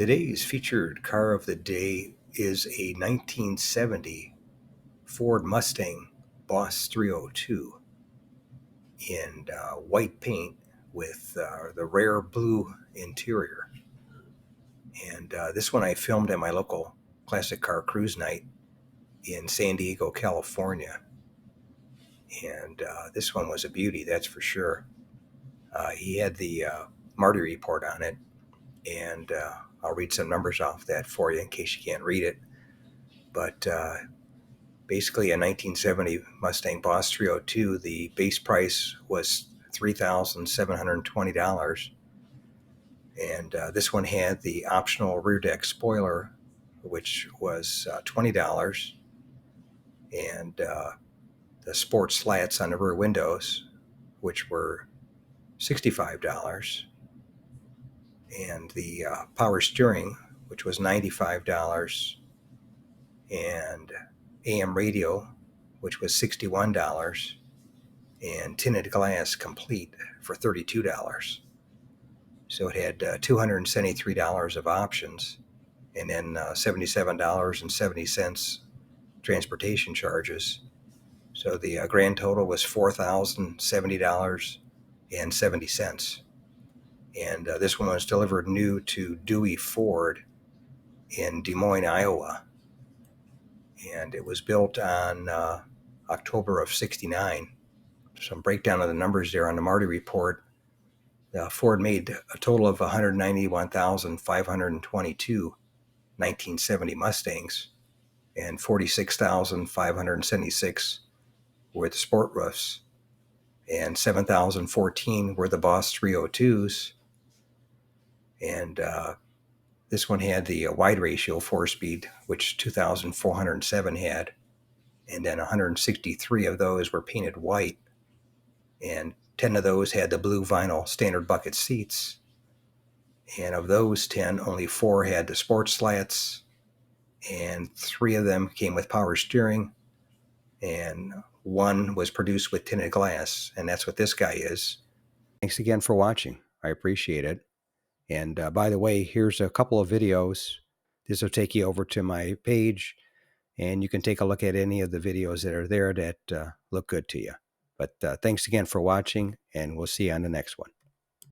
Today's featured car of the day is a 1970 Ford Mustang Boss 302 in white paint with the rare blue interior. And this one I filmed at my local classic car cruise night in San Diego, California. And this one was a beauty, that's for sure. He had the Marty report on it, and I'll read some numbers off that for you in case you can't read it. But basically, a 1970 Mustang Boss 302, the base price was $3,720. And this one had the optional rear deck spoiler, which was $20. And the sport slats on the rear windows, which were $65. And the power steering, which was $95. And AM radio, which was $61, and tinted glass complete for $32. So it had $273 of options, and then $77.70 transportation charges. So the grand total was $4,070.70. And this one was delivered new to Dewey Ford in Des Moines, Iowa. And it was built on October of '69. Some breakdown of the numbers there on the Marty report. Ford made a total of 191,522 1970 Mustangs, and 46,576 were the sport roofs, and 7,014 were the Boss 302s. And this one had the wide ratio 4-speed, which 2,407 had, and then 163 of those were painted white, and 10 of those had the blue vinyl standard bucket seats. And of those 10, only 4 had the sport slats, and 3 of them came with power steering, and 1 was produced with tinted glass, and that's what this guy is. Thanks again for watching. I appreciate it. And by the way, here's a couple of videos. This will take you over to my page, and you can take a look at any of the videos that are there that look good to you. But thanks again for watching, and we'll see you on the next one.